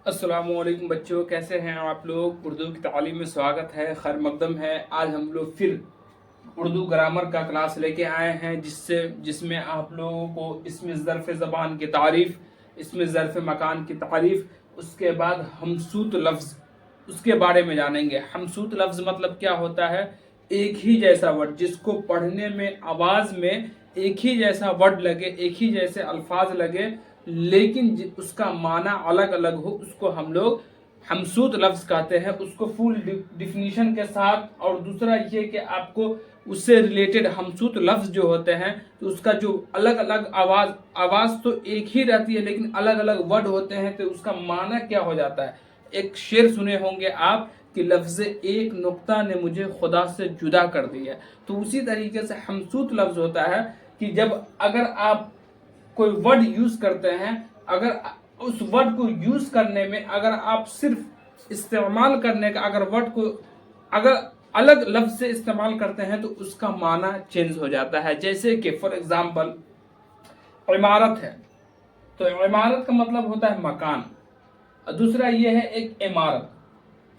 अस्सलाम वालेकुम बच्चों, कैसे हैं आप लोग। उर्दू की तालीम में स्वागत है, खैर मकदम है। आज हम लोग फिर उर्दू ग्रामर का क्लास लेके आए हैं जिसमें आप लोगों को इसमें ज़र्फ़ ज़बान की तारीफ़, इसमें ज़र्फ़ मकान की तारीफ़, उसके बाद हमसूत लफ्ज़ उसके बारे में जानेंगे। हमसूत लफ्ज़ मतलब क्या होता है? एक ही जैसा वर्ड जिसको पढ़ने में आवाज़ में एक ही जैसा वर्ड लगे, एक ही जैसे अल्फाज लगे, लेकिन उसका माना अलग अलग हो, उसको हम लोग हमसूत लफ्ज़ कहते हैं। उसको फुल डिफिनीशन के साथ। और दूसरा ये कि आपको उससे रिलेटेड हमसूत लफ्ज़ जो होते हैं तो उसका जो अलग अलग आवाज़ तो एक ही रहती है, लेकिन अलग अलग वर्ड होते हैं, तो उसका माना क्या हो जाता है। एक शेर सुने होंगे आप कि लफ्ज़ एक नुक्ता ने मुझे खुदा से जुदा कर दिया। तो उसी तरीके से हमसूत लफ्ज़ होता है कि जब अगर आप कोई वर्ड यूज करते हैं, अगर उस वर्ड को यूज करने में अगर आप सिर्फ इस्तेमाल करने का अगर वर्ड को अगर अलग लफ्ज से इस्तेमाल करते हैं तो उसका माना चेंज हो जाता है। जैसे कि फॉर एग्जाम्पल इमारत है, तो इमारत का मतलब होता है मकान, और दूसरा ये है एक इमारत।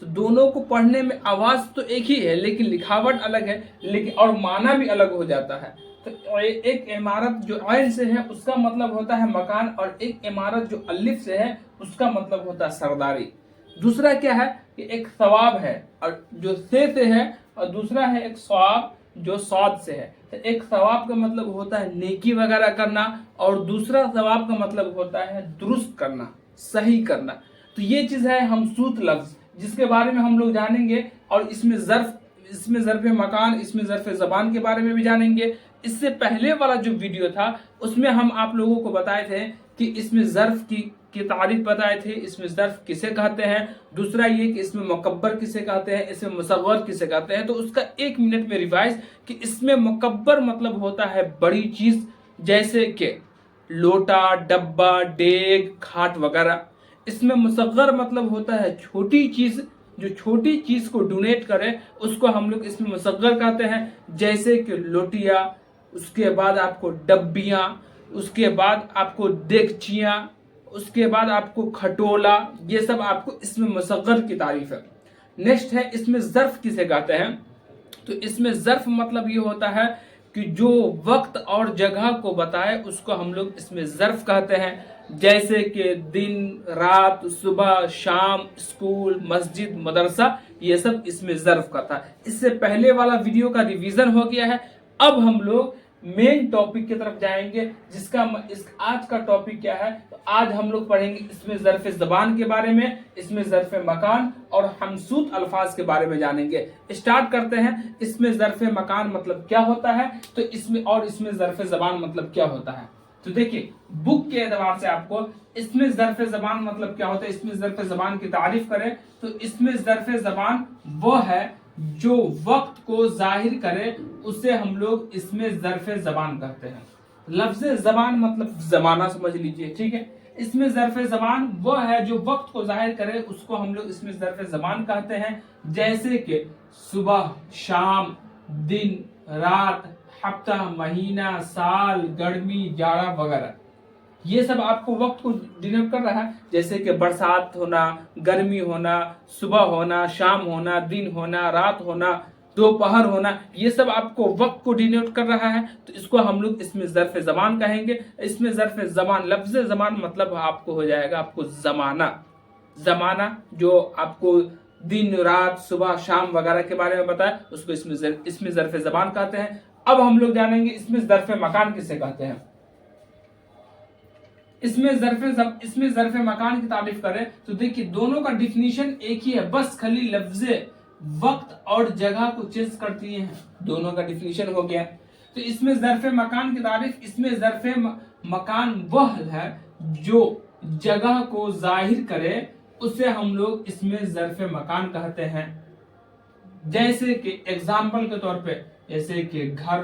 तो दोनों को पढ़ने में आवाज तो एक ही है, लेकिन लिखावट अलग है, लेकिन और माना भी अलग हो जाता है। तो एक इमारत जो आयन से है उसका मतलब होता है मकान, और एक इमारत जो अलिफ से है उसका मतलब होता है सरदारी। दूसरा क्या है कि एक सवाब है और जो से है, और दूसरा है एक सवाब जो सौद से है। तो एक सवाब का मतलब होता है नेकी वगैरह करना, और दूसरा सवाब का मतलब होता है दुरुस्त करना, सही करना। तो ये चीज है हमसूत लफ्ज, जिसके बारे में हम लोग जानेंगे। और इसमें ज़र्फ़ मकान, इसमें ज़र्फ़ ज़बान के बारे में भी जानेंगे। इससे पहले वाला जो वीडियो था उसमें हम आप लोगों को बताए थे कि इसमें ज़र्फ़ की तारीफ बताए थे, इसमें ज़र्फ़ किसे कहते हैं, दूसरा ये कि इसमें मुकब्बर किसे कहते हैं, इसमें मुसव्वर किसे कहते हैं। तो उसका 1 मिनट में रिवाइज कि इसमें मुकब्बर मतलब होता है बड़ी चीज़, जैसे कि लोटा, डब्बा, डेग, खाट वगैरह। इसमें मुसग्गर मतलब होता है छोटी चीज़, जो छोटी चीज को डोनेट करे उसको हम लोग इसमें मुसग्गर कहते हैं। जैसे कि लोटिया, उसके बाद आपको डब्बियां, उसके बाद आपको देगचियां, उसके बाद आपको खटोला, ये सब आपको इसमें मुसग्गर की तारीफ है। नेक्स्ट है इसमें ज़र्फ किसे कहते हैं। तो इसमें ज़र्फ मतलब ये होता है कि जो वक्त और जगह को बताए उसको हम लोग इसमें ज़र्फ कहते हैं। जैसे कि दिन, रात, सुबह, शाम, स्कूल, मस्जिद, मदरसा, ये सब इसमें ज़र्फ का था। इससे पहले वाला वीडियो का रिवीजन हो गया है। अब हम लोग मेन टॉपिक की तरफ जाएंगे, आज का टॉपिक क्या है। तो आज हम लोग पढ़ेंगे इसमें ज़र्फ़ ज़बान के बारे में, इसमें ज़र्फ़ मकान और हमसूत अल्फाज के बारे में जानेंगे। स्टार्ट करते हैं। इसमें ज़र्फ़ मकान मतलब क्या होता है, तो इसमें ज़र्फ़ ज़बान मतलब क्या होता है। तो देखिए, बुक के एतबार से आपको इसमें ज़र्फ़ ज़बान मतलब क्या होता है, इसमें ज़र्फ़ ज़बान की तारीफ करें तो इसमें ज़र्फ़ ज़बान वो है जो वक्त को जाहिर करे, उसे हम लोग इसमें ज़र्फ़ ज़बान कहते हैं। लफ्ज़ ज़बान मतलब ज़माना समझ लीजिए, ठीक है। इसमें ज़र्फ़ ज़बान वो है जो वक्त को जाहिर करे, उसको हम लोग इसमें ज़र्फ़ ज़बान कहते हैं। जैसे कि सुबह, शाम, दिन, रात, हफ्ता, महीना, साल, गर्मी, जाड़ा वगैरह, ये सब आपको वक्त को डिनोट कर रहा है। जैसे कि बरसात होना, गर्मी होना, सुबह होना, शाम होना, दिन होना, रात होना, दोपहर होना, ये सब आपको वक्त को डिनोट कर रहा है। तो इसको हम लोग इसमें ज़र्फ़ ज़बान कहेंगे। इसमें ज़र्फ़ ज़बान, लफ्ज़ ज़बान मतलब आपको हो जाएगा आपको ज़माना। ज़माना जो आपको दिन, रात, सुबह, शाम वगैरह के बारे में बताया, उसको इसमें ज़र्फ़ ज़बान कहते हैं। अब हम लोग जानेंगे इसमें ज़र्फ़ मकान किसे कहते हैं। इसमें ज़र्फ़ मकान की तारीफ करें तो देखिए दोनों का डिफिनीशन एक ही है, बस खाली लफ्ज़े वक्त और जगह को चेंज करती हैं, दोनों का डिफिनीशन हो गया। तो इसमें ज़र्फ़ मकान की तारीफ, इसमें ज़र्फ़ मकान वह है जो जगह को जाहिर करे, उसे हम लोग इसमें ज़र्फ़ मकान कहते हैं। जैसे कि एग्जाम्पल के तौर पे, जैसे कि घर,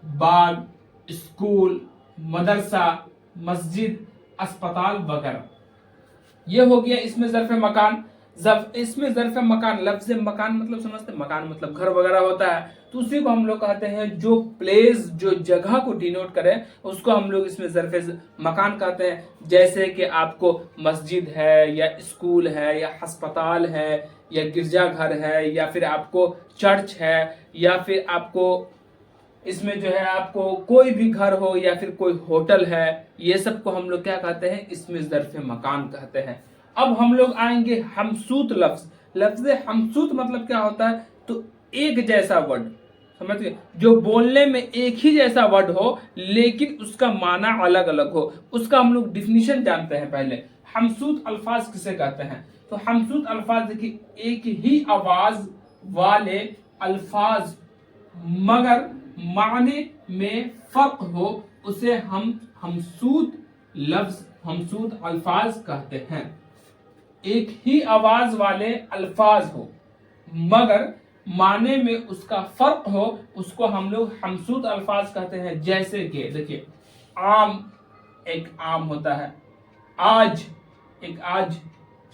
बाग, स्कूल, मदरसा, मस्जिद, अस्पताल वगैरह, ये हो गया इसमें ज़र्फ़ मकान। इसमें ज़र्फ़ मकान, लफ्ज़ मकान मतलब समझते हैं, मकान मतलब घर वगैरह होता है, तो उसी को हम लोग कहते हैं जो प्लेस, जो जगह को डिनोट करे उसको हम लोग इसमें ज़र्फ़ मकान कहते हैं। जैसे कि आपको मस्जिद है या स्कूल है या अस्पताल है या गिरजाघर है या फिर आपको चर्च है या फिर आपको इसमें जो है आपको कोई भी घर हो या फिर कोई होटल है, ये सब को हम लोग क्या कहते हैं, इसमें ज़र्फ़ मकान कहते हैं। अब हम लोग आएंगे हमसूत लफ्ज। लफ्ज हमसूत मतलब क्या होता है, तो एक जैसा वर्ड, समझ गए, जो बोलने में एक ही जैसा वर्ड हो लेकिन उसका माना अलग अलग हो, उसका हम लोग डिफिनीशन जानते हैं। पहले हमसूत अल्फाज किसे कहते हैं, तो हमसूत अल्फाज देखिए, एक ही आवाज वाले अल्फाज मगर माने में फर्क हो, उसे हम हमसूत लफ्ज, हमसूत अल्फाज कहते हैं। एक ही आवाज वाले अल्फाज हो मगर माने में उसका फर्क हो, उसको हम लोग हमसूत अल्फाज कहते हैं। जैसे कि देखिए, आम एक आम होता है, आज एक आज,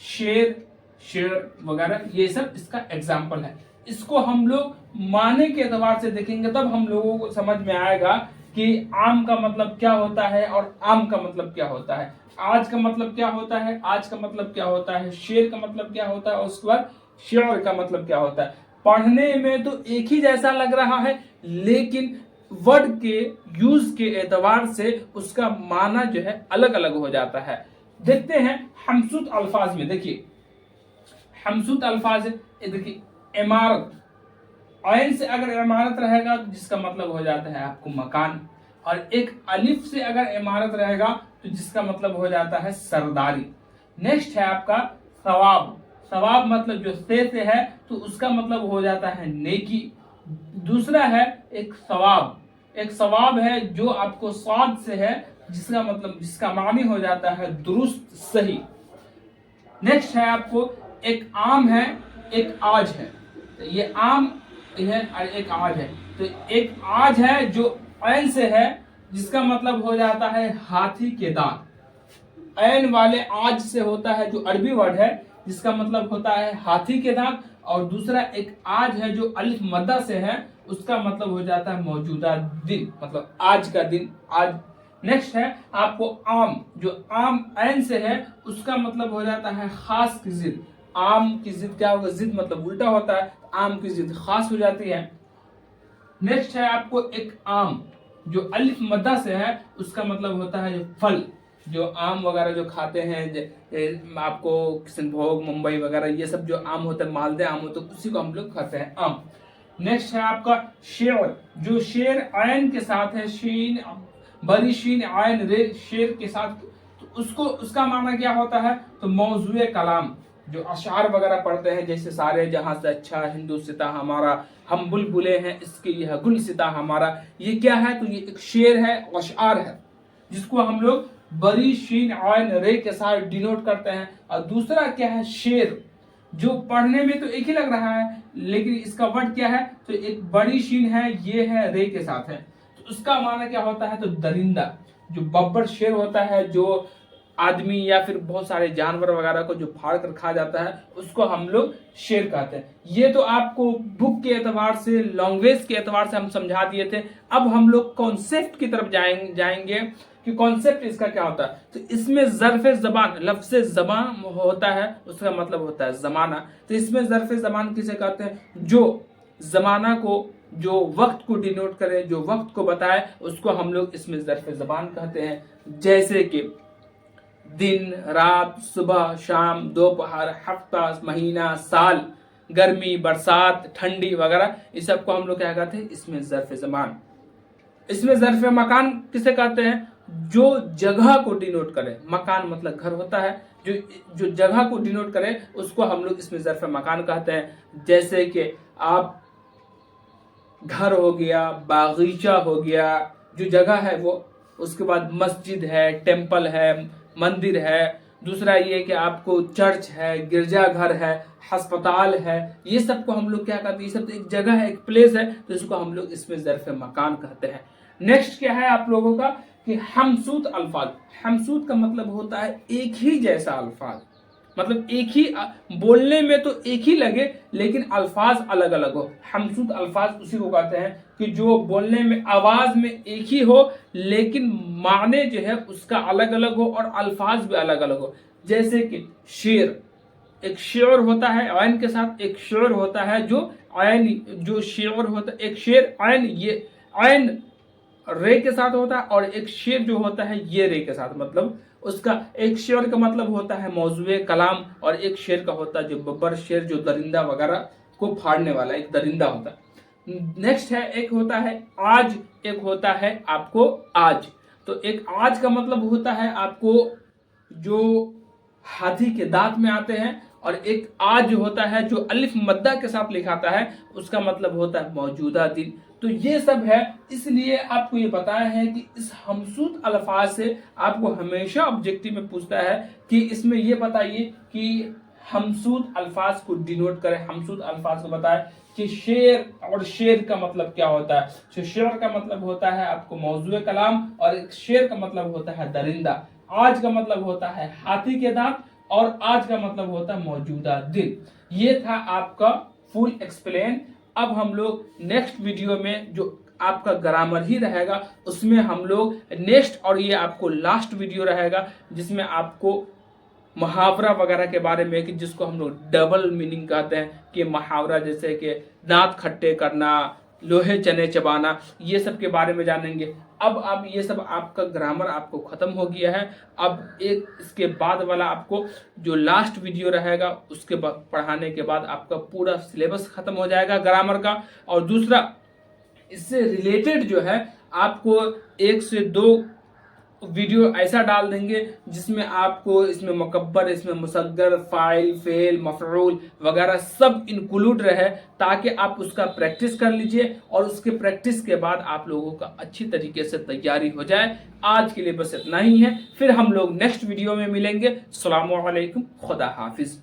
शेर शेर वगैरह, ये सब इसका एग्जाम्पल है। इसको हम लोग माने के एतबार से देखेंगे तब हम लोगों को समझ में आएगा कि आम का मतलब क्या होता है और आम का मतलब क्या होता है, आज का मतलब क्या होता है, आज का मतलब क्या होता है, शेर का मतलब क्या होता है, और उसके बाद शेर का मतलब क्या होता है। पढ़ने में तो एक ही जैसा लग रहा है लेकिन वर्ड के यूज के एतबार से उसका माना जो है अलग अलग हो जाता है। देखते हैं हमसूत अल्फाज में, देखिए हमसूत अल्फाज देखिए, इमारत, ऐन से अगर इमारत रहेगा तो जिसका मतलब हो जाता है आपको मकान, और एक अलिफ से अगर इमारत रहेगा तो जिसका मतलब हो जाता है सरदारी। नेक्स्ट है आपका सवाब। सवाब मतलब जो से है तो उसका मतलब हो जाता है नेकी। दूसरा है एक सवाब, एक सवाब है जो आपको स्वाद से है, जिसका मतलब, जिसका मानी हो जाता है दुरुस्त, सही। नेक्स्ट है आपको एक आम है, एक आज है, तो ये आम है और एक आज है, तो एक आज है जो ऐन से है, जिसका मतलब हो जाता है हाथी के दांत। ऐन वाले आज से होता है जो अरबी वर्ड है, जिसका मतलब होता है हाथी के दांत। और दूसरा एक आज है जो अलिफ मद्दा से है, उसका मतलब हो जाता है मौजूदा दिन, मतलब आज का दिन, आज। नेक्स्ट है आपको आम, जो आम ऐन से है, उसका मतलब हो जाता है खास की जिद। आम की जिद क्या होगा, जिद मतलब उल्टा होता है, आम की जिद खास हो जाती है। नेक्स्ट है आपको एक आम, जो अलिफ मद्दा से है, उसका मतलब होता है फल, जो आम वगैरह जो खाते हैं, आपको किशनभोग, मुंबई वगैरह, ये सब जो आम होता है, मालदे आम होता है, उसी को हम लोग खाते हैं, आम। नेक्स्ट है आपका शेर, जो शेर आयन के साथ है, शीन, बड़ी शीन आयन रे, शेर के साथ, तो उसको, उसका माना क्या होता है, तो मौजूए कलाम, जो अशार वगैरह पढ़ते हैं, जैसे सारे जहां से अच्छा हिंदू सिता हमारा, हम बुलबुले हैं इसके यह गुल सिता हमारा, ये क्या है, तो ये एक शेर है, अशार है, जिसको हम लोग बड़ी शीन आयन रे के साथ डिनोट करते हैं। और दूसरा क्या है, शेर, जो पढ़ने में तो एक ही लग रहा है लेकिन इसका वर्ड क्या है, तो एक बड़ी शीन है, ये है रे के साथ है, तो उसका माना क्या होता है, तो दरिंदा, जो बब्बर शेर होता है, जो आदमी या फिर बहुत सारे जानवर वगैरह को जो फाड़ कर खा जाता है, उसको हम लोग शेर कहते हैं। ये तो आपको बुक के एतबार से, लैंग्वेज के एतबार से हम समझा दिए थे। अब हम लोग कॉन्सेप्ट की तरफ जाएंगे कि कॉन्सेप्ट इसका क्या होता है। तो इसमें ज़र्फ़ ज़बान, लफ्ज़ ज़बान होता है, उसका मतलब होता है ज़माना। तो इसमें ज़र्फ़ ज़बान किसे कहते हैं, जो ज़माना को, जो वक्त को डिनोट करे, जो वक्त को बताए, उसको हम लोग इसमें ज़र्फ़ ज़बान कहते हैं। जैसे कि दिन, रात, सुबह, शाम, दोपहर, हफ्ता, महीना, साल, गर्मी, बरसात, ठंडी वगैरह, इस सब को हम लोग क्या कहते हैं, इसमें ज़र्फ़ ज़मान। इसमें ज़र्फ़ मकान किसे कहते हैं, जो जगह को डिनोट करे, मकान मतलब घर होता है, जो जगह को डिनोट करे उसको हम लोग इसमें ज़र्फ़ मकान कहते हैं। जैसे कि आप घर हो गया, बागीचा हो गया, जो जगह है वो, उसके बाद मस्जिद है, टेम्पल है, मंदिर है, दूसरा ये कि आपको चर्च है, गिरजाघर है, अस्पताल है, ये सब को हम लोग क्या कहते हैं, ये सब तो एक जगह है, एक प्लेस है, तो इसको हम लोग इसमें ज़र्फ़ मकान कहते हैं। नेक्स्ट क्या है आप लोगों का कि हमसूत अल्फाज। हमसूत का मतलब होता है एक ही जैसा अल्फाज, मतलब एक ही बोलने में तो एक ही लगे लेकिन अल्फाज अलग अलग हो। हमसूत अल्फाज उसी को कहते हैं कि जो बोलने में आवाज में एक ही हो लेकिन माने जो है उसका अलग अलग हो और अल्फाज भी अलग अलग हो। जैसे कि शेर, एक शेर होता है आयन के साथ, एक शेर होता है जो आयन, जो शेर होता है, एक शेर आयन, ये आयन रे के साथ होता है और एक शेर जो होता है ये रे के साथ। मतलब उसका एक शेर का मतलब होता है मौजूए कलाम और एक शेर का होता है जो बब्बर शेर, जो दरिंदा वगैरह को फाड़ने वाला एक दरिंदा होता है। नेक्स्ट है, एक होता है आज, एक होता है आपको आज। तो एक आज का मतलब होता है आपको जो हाथी के दांत में आते हैं और एक आज जो होता है जो अलिफ मद्दा के साथ लिखाता है उसका मतलब होता है मौजूदा दिन। तो ये सब है, इसलिए आपको ये बताया है कि इस हमसूत अल्फाज से आपको हमेशा ऑब्जेक्टिव में पूछता है कि इसमें ये बताइए कि हमसूत अल्फाज को डिनोट करें, हमसूत अल्फाज को बताए कि शेर, और शेर का मतलब क्या होता है। तो शेर का मतलब होता है आपको मौजूए कलाम और एक शेर का मतलब होता है दरिंदा। आज का मतलब होता है हाथी के दांत और आज का मतलब होता है मौजूदा दिन। ये था आपका फुल एक्सप्लेन। अब हम लोग नेक्स्ट वीडियो में जो आपका ग्रामर ही रहेगा उसमें हम लोग नेक्स्ट, और ये आपको लास्ट वीडियो रहेगा जिसमें आपको मुहावरा वगैरह के बारे में, कि जिसको हम लोग डबल मीनिंग कहते हैं कि मुहावरा, जैसे कि दांत खट्टे करना, लोहे चने चबाना, ये सब के बारे में जानेंगे। अब ये सब आपका ग्रामर आपको खत्म हो गया है। अब एक इसके बाद वाला आपको जो लास्ट वीडियो रहेगा उसके बाद पढ़ाने के बाद आपका पूरा सिलेबस खत्म हो जाएगा ग्रामर का। और दूसरा इससे रिलेटेड जो है आपको 1 से 2 वीडियो ऐसा डाल देंगे जिसमें आपको इसमें मुकब्बर, इसमें मुसग्गर, फाइल, फेल, मफरूल वगैरह सब इंक्लूड रहे, ताकि आप उसका प्रैक्टिस कर लीजिए और उसके प्रैक्टिस के बाद आप लोगों का अच्छी तरीके से तैयारी हो जाए। आज के लिए बस इतना ही है, फिर हम लोग नेक्स्ट वीडियो में मिलेंगे। अस्सलामु अलैकुम, खुदा हाफिज।